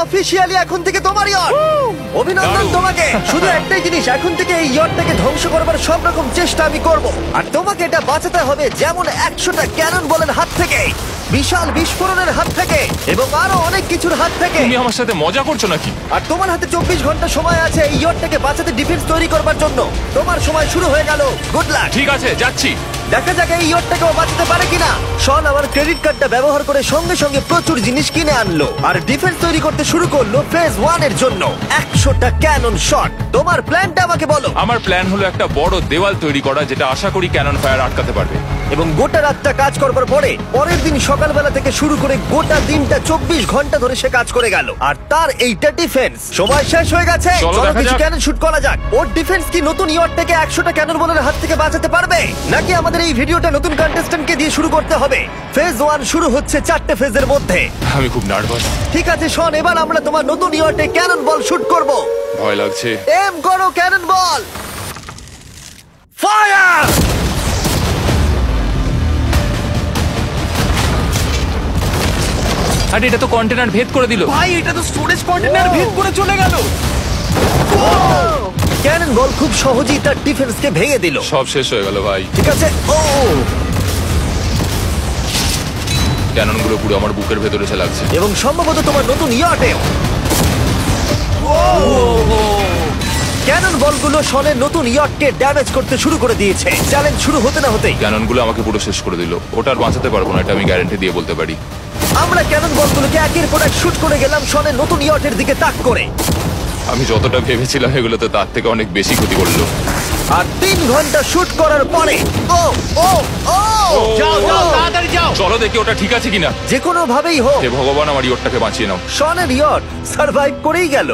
Officially এখন থেকে তোমার ইয়ট। অভিনন্দন দারুণ। তোমাকে। শুধু একটাই জিনিস, এখন থেকে এই ইয়টটাকে ধ্বংস করবার সব রকম চেষ্টা আমি করব, আর তোমাকে এটা বাঁচাতে হবে যেমন 100টা ক্যানন বলের হাত থেকে, বিশাল বিস্ফোরণের হাত থেকে, এবং আরো অনেক কিছুর হাত থেকে। তুমি আমার সাথে মজা করছো নাকি? আর তোমার হাতে 24 ঘন্টা সময় আছে এই ইয়টটাকে বাঁচাতে, ডিফেন্স তৈরি করবার জন্য। তোমার সময় শুরু হয়ে গেল। Good luck. ঠিক আছে, যাচ্ছি। দেখা যাক এই ইয়টটাকেও বাঁচাতে পারে কিনা। শন আমার ক্রেডিট কার্ডটা ব্যবহার করে সঙ্গে সঙ্গে প্রচুর জিনিস কিনে আনলো আর ডিফেন্স তৈরি করতে শুরু করলো ফেজ 1 এর জন্য 100টা ক্যানন শট। তোমার প্ল্যানটা আমাকে বলো। আমার প্ল্যান হলো একটা বড় দেওয়াল তৈরি করা, যেটা আশা করি ক্যানন ফায়ার আটকাতে পারবে। এবং গোটা রাতটা কাজ করবার পরে পরের দিন সকালবেলা থেকে শুরু করে গোটা দিনটা 24 ঘন্টা ধরে সে কাজ করে গেল, আর তার এইটা ডিফেন্স। সময় শেষ হয়ে গেছে, চলো চলো দেখা কিছু যাক। ক্যানন শুট করা যাক। ওর ডিফেন্স কি নতুন ইয়টটাকে 100টা ক্যানন বলের হাত থেকে বাঁচাতে পারবে, নাকি আমাদের এই ভিডিওটা নতুন কন্টেস্ট্যান্টকে দিয়ে শুরু করতে হবে? ফেজ 1 শুরু হচ্ছে 4টে ফেজের মধ্যে। আমি খুব নার্ভাস। ঠিক আছে শন, এবার আমরা তোমার নতুন ইয়টে ক্যানন বল শুট করব। ভয় লাগছে। এম করো ক্যানন বল। ফায়ার! আরে এটা তো কন্টেনার ভেদ করে দিল। ভাই এটা তো স্টোরেজ কন্টেনার ভেদ করে চলে গেল। ক্যানন বল খুব সহজেই তার ডিফেন্সকে ভেঙে দিল। সব শেষ হয়ে গেল ভাই। ঠিক আছে। ও ক্যানন গুলো পুরো আমার বুকের ভেতরে এসে লাগছে। এবং সম্ভবত তোমার নতুন ইয়টেও। ক্যানন বলগুলো শনের নতুন ইয়টকে ড্যামেজ করতে শুরু করে দিয়েছে। চ্যালেঞ্জ শুরু হতে না হতেই ক্যানন গুলো আমাকে পুরো শেষ করে দিল। ওটা আর বাঁচাতে পারবো না, এটা আমি গ্যারান্টি দিয়ে বলতে পারি। আমরা ক্যানন বলগুলোকে একের পর এক শুট করে গেলাম শনের নতুন ইয়টের দিকে তাক করে। আমি যতটা ভেবেছিলাম এগুলো তো তার থেকে অনেক বেশি ক্ষতি করলো। আর 3 ঘন্টা শুট করার পরে ও ও ও যাও যাও তাড়াতাড়ি যাও। চলো দেখি ওটা ঠিক আছে কিনা। যে কোনো ভাবেই হোক হে ভগবান, আমার ইয়টটাকে বাঁচিয়ে নাও। শনের ইয়ট সার্ভাইভ করেই গেল।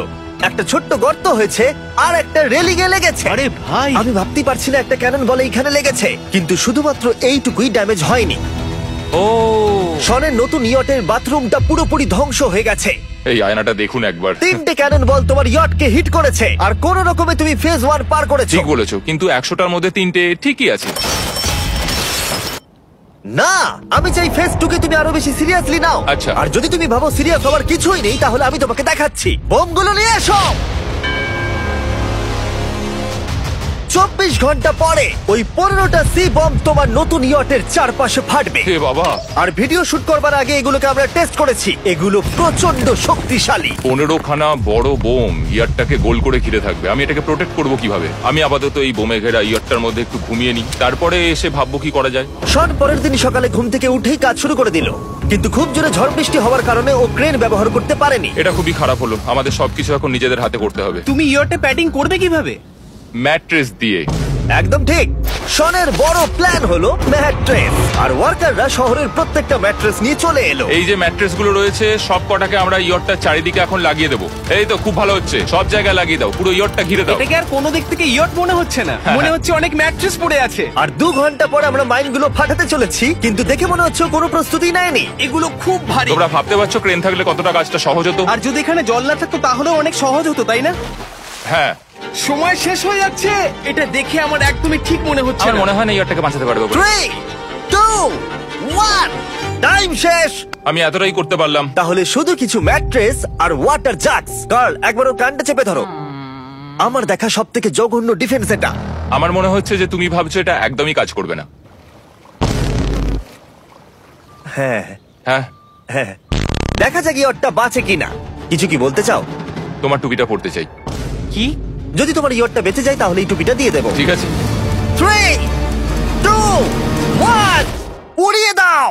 একটা ছোট্ট গর্ত হয়েছে আর একটা রেলিংয়ে লেগেছে। আরে ভাই আমি ভাবতেই পারছি না একটা ক্যানন বলে এইখানে লেগেছে, কিন্তু শুধুমাত্র এইটুকুই ড্যামেজ হয়নি। ও শনের নতুন ইয়টের বাথরুমটা পুরোপুরি ধ্বংস হয়ে গেছে। এই আয়নাটা দেখুন একবার। 3টে ক্যানন বল তোমার ইয়টকে হিট করেছে, আর কোন রকমে তুমি ফেজ 1 পার করেছো। ঠিক বলেছো, কিন্তু 100টার মধ্যে 3টে ঠিকই আছে। না, আমি চাই ফেজ 2 কে তুমি আরো বেশি সিরিয়াসলি নাও। আচ্ছা। আর যদি তুমি ভাবো সিরিয়াস হওয়ার কিছুই নেই, তাহলে আমি তোমাকে দেখাচ্ছি। বোমগুলো নিয়ে এসো। 24 ঘন্টা পরে ওই 15টা সি বম তোমার নতুন ইয়টের চারপাশে ফাটবে। হে বাবা, আর ভিডিও শুট করবার আগে এগুলোকে আমরা টেস্ট করেছি। এগুলো প্রচন্ড শক্তিশালী। 15খানা বড় বোম ইয়ারটাকে গোল করে ঘিরে থাকবে। আমি এটাকে প্রোটেক্ট করব কিভাবে? আমি আপাতত এই বোমে ঘেরা ইয়ারটার মধ্যে একটু ঘুমিয়ে নিই, তারপরে এসে ভাববো কি করা যায়। শন পরের দিন সকালে ঘুম থেকে উঠেই কাজ শুরু করে দিল, কিন্তু খুব জোরে ঝড় বৃষ্টি হওয়ার কারণে ও ক্রেন ব্যবহার করতে পারেনি। এটা খুবই খারাপ হলো। আমাদের সবকিছু এখন নিজেদের হাতে করতে হবে। তুমি ইয়রটা প্যাডিং করবে কিভাবে? ম্যাট্রেস দিয়ে। একদম ঠিক। শনের বড় প্ল্যান হলো ম্যাট্রেস, আর ওয়ার্কাররা শহরের প্রত্যেকটা ম্যাট্রেস নিয়ে চলে এলো। এই যে ম্যাট্রেস গুলো রয়েছে সব কটাকে আমরা ইয়রটার চারিদিকে এখন লাগিয়ে দেবো। এই তো খুব ভালো হচ্ছে, সব জায়গায় লাগিয়ে দাও, পুরো ইয়রটা ঘিরে দাও। এটাকে আর কোনো দিক থেকে ইয়ট মনে হচ্ছে না, মনে হচ্ছে অনেক ম্যাট্রেস পড়ে আছে। আর 2 ঘন্টা পরে আমরা মাইনগুলো ফাটাতে চলেছি, কিন্তু দেখে মনে হচ্ছে ও কোনো প্রস্তুতি নেয়নি। এগুলো খুব ভারী। তোমরা ভাবতে পারছো ক্রেন থাকলে কতটা কাজটা সহজ হতো? আর যদি এখানে জল না থাকতো তাহলেও অনেক সহজ হতো, তাই না? হ্যাঁ, সময় শেষ হয়ে যাচ্ছে। এটা দেখে আমার একদমই ঠিক মনে হচ্ছে আমার না। মনে হয় না ইয়রটাকে বাঁচাতে পারবো। 3, 2, 1 টাইম শেষ। আমি এতটাই করতে পারলাম। তাহলে শুধু কিছু ম্যাট্রেস আর ওয়াটার জাগস। কার্ল, একবার ওর কানটা চেপে ধরো। আমার দেখা সবথেকে জঘন্য ডিফেন্স এটা। আমার মনে হচ্ছে যে তুমি ভাবছো এটা একদমই কাজ করবে না। হ্যাঁ হ্যাঁ, হ্যাঁ, দেখা যাক ইয়টটা বাঁচে কিনা। কিছু কি বলতে চাও? তোমার টুপিটা পড়তে চাই। কি? যদি তোমার ইয়টটা বেঁচে যায় তাহলে এই টুপিটা দিয়ে দেবো। ঠিক আছে। 3, 2, 1 উড়িয়ে দাও।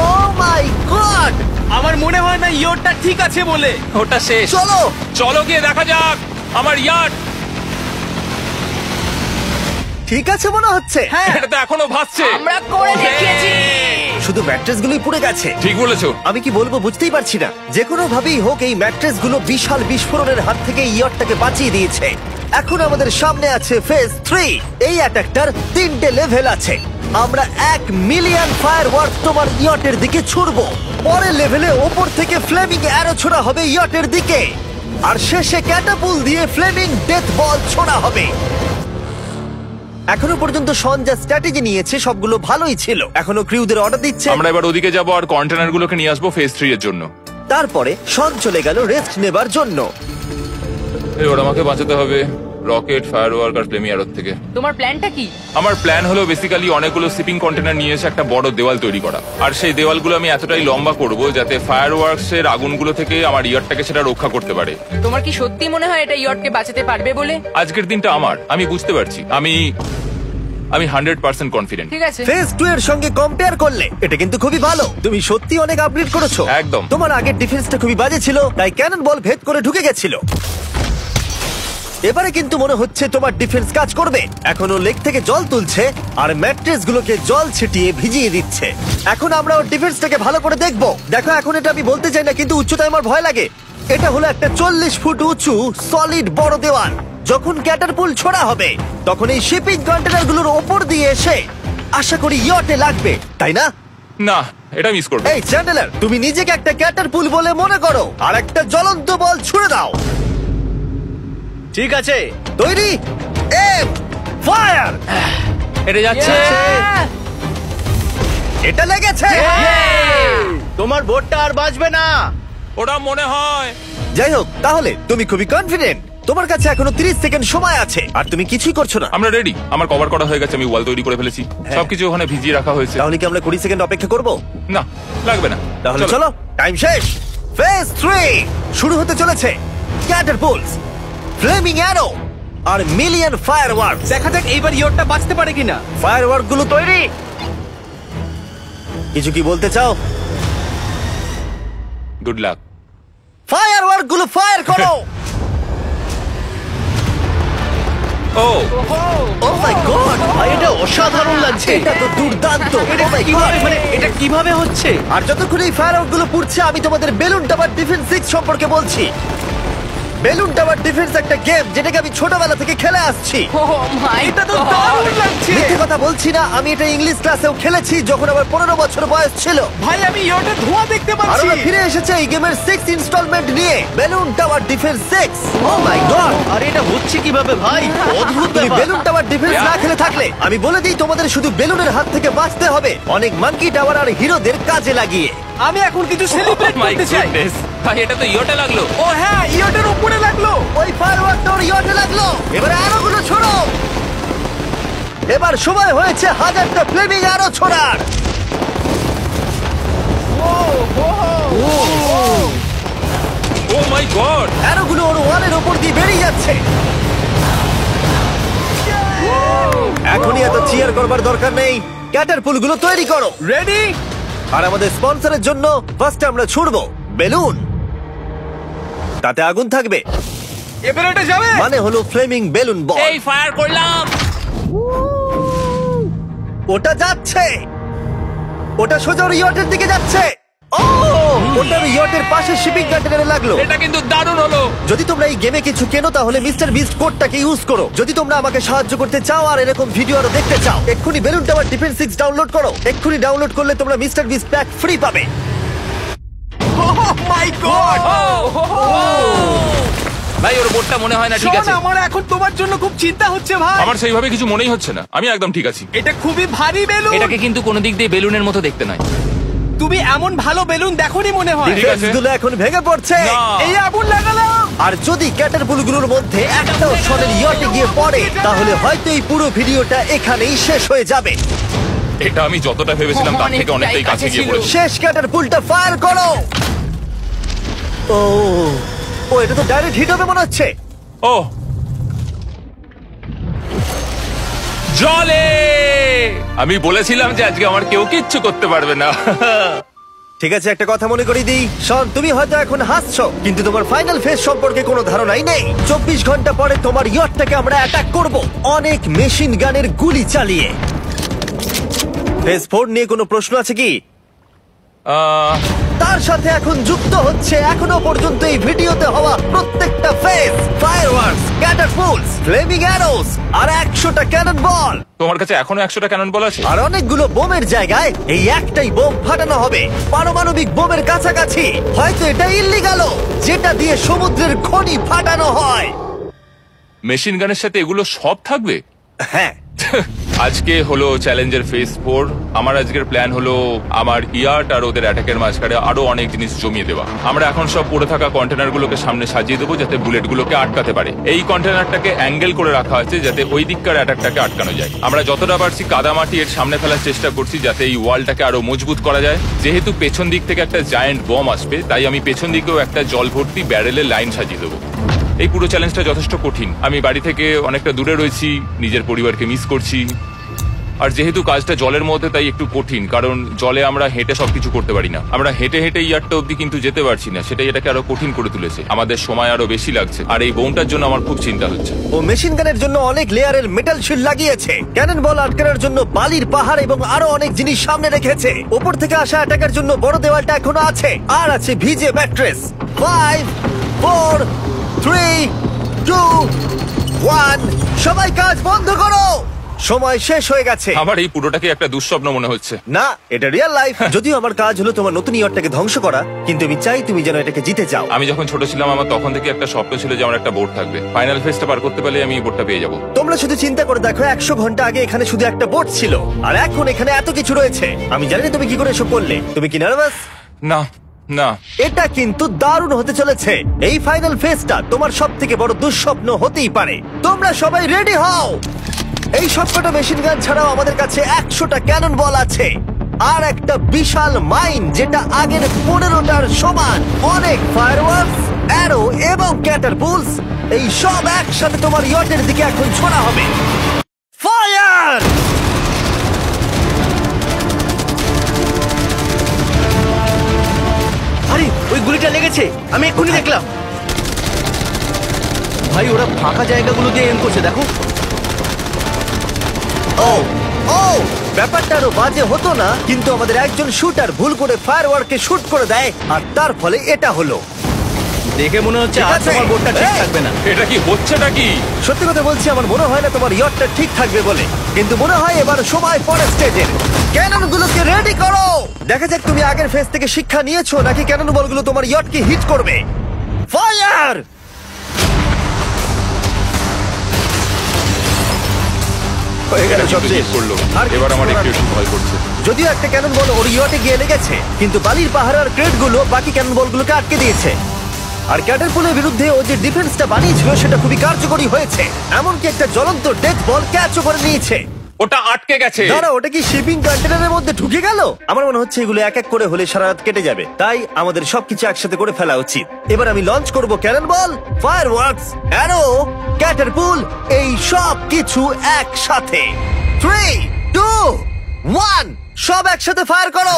Oh my God! আমার মনে হয় না ইয়টটা ঠিক আছে বলে। ওটা শেষ। চলো চলো গিয়ে দেখা যাক আমার ইয়ার্ড। ঠিক আছে মনে হচ্ছে। হ্যাঁ, এটা তো এখনো ভাসছে। আমরা করে দেখিয়েছি। শুধু ম্যাট্রেস গুলোই পুড়ে গেছে। ঠিক বলেছো। আমি কি বলবো বুঝতেই পারছি না। যে কোনো ভাবেই হোক এই ম্যাট্রেস গুলো বিশাল বিস্ফোরণের হাত থেকে ইয়টটাকে বাঁচিয়ে দিয়েছে। এখন আমাদের সামনে আছে ফেজ 3। এই অ্যাটাকটার 3টে লেভেল আছে। আমরা 1 মিলিয়ন ফায়ারওয়ার্ক তোমার ইয়টের দিকে ছুড়বো। পরের লেভেলে ওপর থেকে ফ্লেমিং অ্যারো ছোড়া হবে ইয়টের দিকে। আর শেষে ক্যাটাপুল দিয়ে ফ্লেমিং ডেথ বল ছোড়া হবে। এখনো পর্যন্ত শন যা স্ট্র্যাটেজি নিয়েছে সবগুলো ভালোই ছিল। এখনো ক্রিউদের অর্ডার দিচ্ছে। আমরা এবার ওদিকে যাব আর কন্টেনার গুলোকে নিয়ে আসবো ফেজ 3 এর জন্য। তারপরে শন চলে গেল রেস্ট নেবার জন্য। এবার আমাকে বাঁচাতে হবে রকেট, ফায়ারওয়ার্ক আর ফ্লেমি অ্যারো থেকে। তোমার প্ল্যানটা কি? আমার প্ল্যান হলো বেসিক্যালি অনেকগুলো শিপিং কন্টেনার নিয়ে এসে একটা বড় দেওয়াল তৈরি করা। আর সেই দেওয়ালগুলো আমি এতটাই লম্বা করব যাতে ফায়ারওয়ার্কস এর আগুনগুলো থেকে আমার ইয়ারটাকে সেটা রক্ষা করতে পারে। তোমার কি সত্যি মনে হয় এটা ইয়টকে বাঁচাতে পারবে বলে? আজকের দিনটা আমার, আমি বুঝতে পারছি। আমি 100% কনফিডেন্ট। ঠিক আছে। ফেজ 2 এর সঙ্গে কম্পেয়ার করলে এটা কিন্তু খুবই ভালো। তুমি সত্যি অনেক আপগ্রেড করেছো। একদম। তোমার আগের ডিফেন্সটা খুবই বাজে ছিল, তাই ক্যানন বল ভেদ করে ঢুকে গেছিল। এবারে কিন্তু মনে হচ্ছে তোমার ডিফেন্স কাজ করবে। এখনো লেক থেকে জল তুলছে আর ম্যাট্রেস গুলোকে জল ছিটিয়ে ভিজিয়ে দিচ্ছে। এখন আমরা ওর ডিফেন্সটাকে ভালো করে দেখবো। দেখো, এখন এটা আমি বলতে চাই না, কিন্তু উচ্চতায় আমার ভয় লাগে। এটা হলো একটা 40 ফুট উঁচু সলিড বড় দেওয়াল। যখন ক্যাটারপুল ছোড়া হবে তখন এই শিপিং কন্টেনার গুলোর ওপর দিয়ে এসে আশা করি ইয়টে লাগবে, তাই না? না, এটা মিস করব। এই চ্যান্ডেলার, তুমি নিজেকে একটা ক্যাটারপুল বলে মনে করো আর একটা জ্বলন্ত বল ছুড়ে দাও। ঠিক আছে, তৈরি, এম, ফায়ার। এটা যাচ্ছে। এটা লেগেছে। তোমার বোটটা আর বাঁচবে না। ওটা মনে হয়। যাই হোক, তাহলে তুমি খুবই কনফিডেন্ট। তোমার কাছে এখনো 30 সেকেন্ড সময় আছে আর তুমি কিছুই করছো না। আমরা রেডি, আমার কভার করা হয়ে গেছে, আমি ওয়াল তৈরি করে ফেলেছি, সবকিছু ওখানে ভিজিয়ে রাখা হয়েছে। তাহলে কি আমরা 20 সেকেন্ড অপেক্ষা করব? না, লাগবে না। তাহলে চলো, টাইম শেষ। ফেজ 3 শুরু হতে চলেছে। ক্যাটারপুলস, ফ্লেমিং অ্যারো আর মিলিয়ন ফায়ারওয়ার্ক। দেখা যাক এইবার ইয়টটা বাঁচতে পারে কিনা। ফায়ারওয়ার্ক গুলো তৈরি। কিছু কি বলতে চাও? Good luck. ফায়ারওয়ার্ক গুলো ফায়ার করো। ও ও মাই গড, ভাই, এটা অসাধারণ লাগছে। এটা তো দুর্দান্ত। এটা Oh my কিভাবে, God! মানে এটা কিভাবে হচ্ছে? আর যতক্ষণ এই ফায়ারওয়ার্ক গুলো পুড়ছে আমি তোমাদের বেলুন টাওয়ার ডিফেন্স 6 সম্পর্কে বলছি। বেলুন টাওয়ার ডিফেন্স একটা গেম যেটাকে আমি ছোটবেলা থেকে খেলে আসছি। ও মাই এটা তো দারুণ লাগছে। মিথ্যে কথা বলছি না, আমি এটা ইংলিশ ক্লাসেও খেলেছি যখন আমার 15 বছর বয়স ছিল। ভাই, আমি ইয়টের ধোঁয়া দেখতে আর পাচ্ছি। ওরা ফিরে এসেছে এই গেমের 6 ইনস্টলমেন্ট নিয়ে, বেলুন টাওয়ার ডিফেন্স 6। ও মাই গড, আর এটা হচ্ছে কিভাবে ভাই? অদ্ভুত তুমি ব্যাপার। বেলুন টাওয়ার ডিফেন্স না খেলে থাকলে আমি বলে দিই তোমাদের শুধু বেলুনের হাত থেকে বাঁচতে হবে অনেক মাঙ্কি টাওয়ার আর হিরোদের কাজে লাগিয়ে। আমি এখন কিছু সেলিব্রেট মাই করতে চাই। গুডনেস, ভাই এটা তো ইয়োটা লাগলো। ও হ্যাঁ, ইয়টের উপরে লাগলো। ওই ফায়ারওয়ার্কটা ওর ইয়টে লাগলো। এবারে আরোগুলো ছোড়ো। এবার সময় হয়েছে 1000টা ফ্লেমিং আরো ছোড়ার। ও মাই গড, অ্যারোগুলো ওর ওয়ালের ওপর দিয়ে বেরিয়ে যাচ্ছে। এখনই এত চিয়ার করবার দরকার নেই, ক্যাটারপুলগুলো তৈরি করো। রেডি? আর আমাদের স্পন্সরের জন্য ফার্স্টে আমরা ছুড়বো বেলুন, তাতে আগুন থাকবে, এবার এটা যাবে। মানে হলো ফ্লেমিং বেলুন বল। এই ফায়ার করলাম। ওটা যাচ্ছে, ওটা সোজা ওর ইয়টের দিকে যাচ্ছে। ও, ওটা ওর ইয়টের পাশে শিপিং কন্টেনারে লাগলো। এটা কিন্তু দারুণ হলো। যদি তোমরা এই গেমে কিছু কেনো তাহলে মিস্টার বিস্ট কোডটাকে ইউজ করো। যদি তোমরা আমাকে সাহায্য করতে চাও আর এরকম ভিডিও আরো দেখতে চাও, এক্ষুনি বেলুন টাওয়ার ডিফেন্স 6 ডাউনলোড করো। এক্ষুনি ডাউনলোড করলে তোমরা মিস্টার বিস্ট প্যাক ফ্রি পাবে। ওহ মাই গড। ভাই ওর বোর্ডটা মনে হয় না ঠিক আছে। আমার এখন তোমার জন্য খুব চিন্তা হচ্ছে ভাই। আমার সেইভাবে কিছু মনেই হচ্ছে না, আমি একদম ঠিক আছি। এটা খুবই ভারী বেলুন। এটাকে কিন্তু কোনো দিক দিয়ে বেলুনের মতো দেখতে নয়। তুমি এমন ভালো বেলুন দেখোনি মনে হয়। ঠিক আছে। ডিফেন্সগুলো এখন ভেঙে পড়ছে। না। এই আগুন লাগালাম। আর যদি ক্যাটারপুলগুলোর মধ্যে একটাও শনের ইয়টে গিয়ে পড়ে তাহলে হয়তো এই পুরো ভিডিওটা এখানেই শেষ হয়ে যাবে। এটা আমি যতটা ভেবেছিলাম তার থেকে অনেকটাই কাছে গিয়ে পড়েছে। শেষ ক্যাটারপুলটা ফায়ার করো। ও ও, এটা তো ডাইরেক্ট হিট হবে মনে হচ্ছে। ও জলে, আমি বলেছিলাম যে আজকে আমার কেউ কিচ্ছু করতে পারবে না। ঠিক আছে, একটা কথা মনে করিয়ে দিই, শন, তুমি হয়তো এখন হাসছো কিন্তু তোমার ফাইনাল ফেজ সম্পর্কে কোনো ধারণাই নেই। 24 ঘন্টা পরে তোমার ইয়টটাকে আমরা অ্যাটাক করব অনেক মেশিন গানের গুলি চালিয়ে। ফেজ 4 নিয়ে কোনো প্রশ্ন আছে কি? তার সাথে এখন যুক্ত হচ্ছে এখনো পর্যন্ত এই ভিডিওতে হওয়া প্রত্যেকটা phase, fireworks, cater catapults, flaming arrows আর 100টা ক্যানন বল। তোমার কাছে এখনো 100টা ক্যানন বল আছে? আর অনেকগুলো বোমের জায়গায় এই একটাই বোম ফাটানো হবে, পারমাণবিক বোমের কাছাকাছি। হয়তো এটা ইল্লিগাল, যেটা দিয়ে সমুদ্রের খনি ফাটানো হয়। মেশিন গানের সাথে এগুলো সব থাকবে? হ্যাঁ, আজকে হলো চ্যালেঞ্জের ফেজ 4। আমার আজকের প্ল্যান হলো আমার ইয়ার্ট আর ওদের অ্যাটাকের মাঝখানে আরো অনেক জিনিস জমিয়ে দেওয়া। আমরা এখন সব পড়ে থাকা কন্টেনারগুলোকে সামনে সাজিয়ে দেবো যাতে বুলেটগুলোকে আটকাতে পারে। এই কন্টেনারটাকে অ্যাঙ্গেল করে রাখা আছে যাতে ওই দিককার অ্যাটাকটাকে আটকানো যায়। আমরা যতটা পারছি কাদামাটি এর সামনে ফেলার চেষ্টা করছি যাতে এই ওয়ালটাকে আরো মজবুত করা যায়। যেহেতু পেছন দিক থেকে একটা জায়ান্ট বম আসবে, তাই আমি পেছন দিকেও একটা জল ভর্তি ব্যারেলের লাইন সাজিয়ে দেবো। এই পুরো চ্যালেঞ্জটা যথেষ্ট কঠিন। আমি বাড়ি থেকে অনেকটা দূরে রয়েছি, নিজের পরিবারকে মিস করছি। আর যেহেতু কাজটা জলের মধ্যে, তাই একটু কঠিন, কারণ জলে আমরা হেঁটে সবকিছু করতে পারি না। আমরা হেঁটে হেঁটে ইয়ারটা অব্দি কিন্তু যেতে পারছি না, সেটাই এটাকে আরো কঠিন করে তুলেছে। আমাদের সময় আরো বেশি লাগছে, আর এই বোমটার জন্য আমার খুব চিন্তা হচ্ছে। ও মেশিন গানের জন্য অনেক লেয়ারের মেটাল শিল্ড লাগিয়েছে, ক্যানন বল আটকানোর জন্য বালির পাহাড় এবং আরো অনেক জিনিস সামনে রেখেছে। উপর থেকে আসা অ্যাটাকের জন্য বড় দেওয়ালটা এখনো আছে, আর আছে ভিজে ম্যাট্রেস। 5 4 3 2 1 সবাই কাজ বন্ধ করো, সময় শেষ হয়ে গেছে। আমার এই পুরোটাকে একটা দুঃস্বপ্ন মনে হচ্ছে। না, এটা রিয়েল লাইফ। যদিও আমার কাজ হলো তোমার নতুন ইয়ারটাকে ধ্বংস করা, কিন্তু আমি চাই তুমি যেন এটাকে জিতে যাও। আমি যখন ছোট ছিলাম, আমার তখন থেকে একটা স্বপ্ন ছিল যে আমার একটা বোট থাকবে। ফাইনাল ফেজটা পার করতে পারলে আমি এই বোটটা পেয়ে যাবো। তোমরা শুধু চিন্তা করে দেখো, 100 ঘন্টা আগে এখানে শুধু একটা বোট ছিল, আর এখন এখানে এত কিছু রয়েছে। আমি জানি না তুমি কি করে এসব করলে। তুমি কি নার্ভাস? না না, এটা কিন্তু দারুণ হতে চলেছে। এই ফাইনাল ফেজটা তোমার সব থেকে বড় দুঃস্বপ্ন হতেই পারে। তোমরা সবাই রেডি হও। এই সবকটা মেশিন গান ছাড়াও আমাদের কাছে 100টা ক্যানন বল আছে, আর একটা বিশাল মাইন যেটা আগের 15টার সমান। অনেক ফায়ারওয়ার্কস, অ্যারো এবং ক্যাটারপুলস, এই সব একসাথে তোমার ইয়টের দিকে এখন ছোড়া হবে। ফায়ার! আরে ওই গুলিটা লেগেছে, আমি এক্ষুনি দেখলাম। ভাই ওরা ফাঁকা জায়গাগুলো দিয়ে এম করছে, দেখো। ও ও, ব্যাপারটা আরো বাজে হতো না, কিন্তু আমাদের একজন শুটার ভুল করে ফায়ারওয়ার্ককে শুট করে দেয়, আর তার ফলে এটা হলো। দেখে মনে হচ্ছে ঠিক আর আছে। তোমার বোটটা ঠিক এই! থাকবে না। এটা কি হচ্ছেটা কি? সত্যি কথা বলছি, আমার মনে হয় না তোমার ইয়টটা ঠিক থাকবে বলে, কিন্তু মনে হয় এবার সময় পরে স্টেজের। ক্যানন গুলোকে রেডি করো। দেখা যাক তুমি আগের ফেজ থেকে শিক্ষা নিয়েছো নাকি ক্যানন বলগুলো তোমার ইয়টকে হিট করবে। ফায়ার! হয়ে গেল, সব শেষ। করলো। আর এবার আমার কিছু একটু করার একটু ভয় করছে। যদিও একটা ক্যানন বল ওর ইয়টে গিয়ে লেগেছে, কিন্তু বালির পাহাড় আর ক্রেট গুলো বাকি ক্যানন বলগুলোকে আটকে দিয়েছে। আর ক্যাটারপুলের বিরুদ্ধে ও যে ডিফেন্সটা বানিয়েছিল সেটা খুবই কার্যকরী হয়েছে। এমনকি একটা জ্বলন্ত ডেথ বল ক্যাচও করে নিয়েছে। ওটা আটকে গেছে। দাঁড়া, ওটা কি শিপিং কন্টেনারের মধ্যে ঢুকে গেল? আমার মনে হচ্ছে এগুলো এক এক করে হলে সারা রাত কেটে যাবে, তাই আমাদের সবকিছু একসাথে করে ফেলা উচিত। এবার আমি লঞ্চ করব ক্যানন বল, ফায়ারওয়ার্কস, অ্যারো, ক্যাটারপুল, এই সব কিছু একসাথে। 3 2 1 সব একসাথে ফায়ার করো।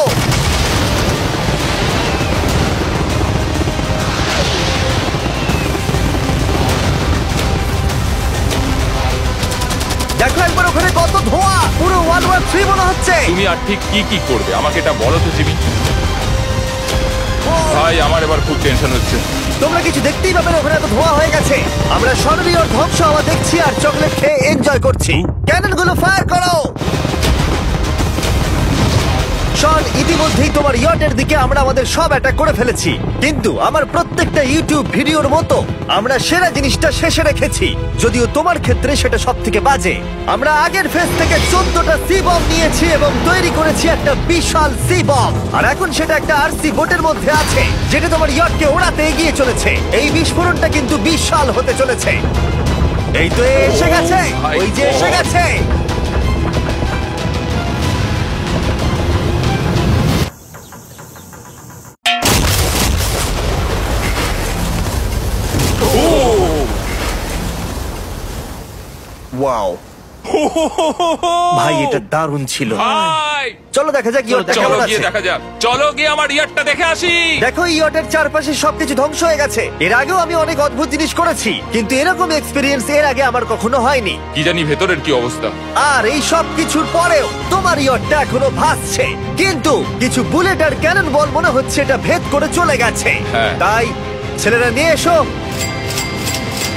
দেখো একবার ওখানে কত ধোঁয়া, পুরো ওয়ার্ল্ড ওয়ার 3 মনে হচ্ছে। তুমি আর ঠিক কি কি করবে আমাকে এটা বলো তো জিমি। ভাই আমার এবার খুব টেনশন হচ্ছে। তোমরা কিছু দেখতেই পাবে না, ওখানে এত ধোঁয়া হয়ে গেছে। আমরা স্বর্ণীয় ধ্বংস হওয়া দেখছি আর চকলেট খেয়ে এনজয় করছি। ক্যানন গুলো ফায়ার করো। শন, ইতিমধ্যেই তোমার ইয়টের দিকে আমরা আমাদের সব অ্যাটাক করে ফেলেছি, কিন্তু আমার প্রত্যেকটা ইউটিউব ভিডিওর মতো আমরা সেরা জিনিসটা শেষে রেখেছি। যদিও তোমার ক্ষেত্রে সেটা সব থেকে বাজে। আমরা আগের ফেজ থেকে 14টা সি বম নিয়েছি এবং তৈরি করেছি একটা বিশাল সি বম, আর এখন সেটা একটা আরসি বোটের মধ্যে আছে যেটা তোমার ইয়টকে ওড়াতে এগিয়ে চলেছে। এই বিস্ফোরণটা কিন্তু বিশাল হতে চলেছে। এই তো এসে গেছে, ওই যে এসে গেছে। ওয়াও ভাই, এটা দারুণ ছিল। ভাই চলো দেখা যাক ইয়টটা চলো কেমন গিয়ে আছে। দেখা যাক। চলো গিয়ে আমার ইয়ারটা দেখে আসি। দেখো, ইয়টের চারপাশে সবকিছু ধ্বংস হয়ে গেছে। এর আগেও আমি অনেক অদ্ভুত জিনিস করেছি, কিন্তু এরকম এক্সপেরিয়েন্স এর আগে আমার কখনো হয়নি। কি জানি ভেতরের কি অবস্থা। আর এই সব কিছুর পরেও তোমার ইয়টটা এখনো ভাসছে, কিন্তু কিছু বুলেট আর ক্যানন বল মনে হচ্ছে এটা ভেদ করে চলে গেছে। হ্যাঁ। তাই ছেলেরা নিয়ে এসো।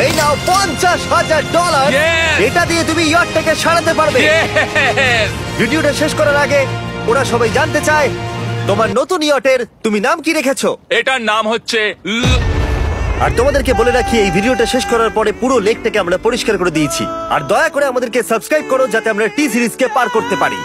এই নাও $50,000। Yes! এটা দিয়ে তুমি ইয়টটাকে সারাতে পারবে। Yes! ভিডিওটা শেষ করার আগে ওরা সবাই জানতে চায় তোমার নতুন ইয়টের তুমি নাম কি রেখেছো। এটার নাম হচ্ছে আর তোমাদেরকে বলে রাখি এই ভিডিওটা শেষ করার পরে পুরো লেকটাকে আমরা পরিষ্কার করে দিয়েছি। আর দয়া করে আমাদেরকে সাবস্ক্রাইব করো যাতে আমরা টি সিরিজকে পার করতে পারি।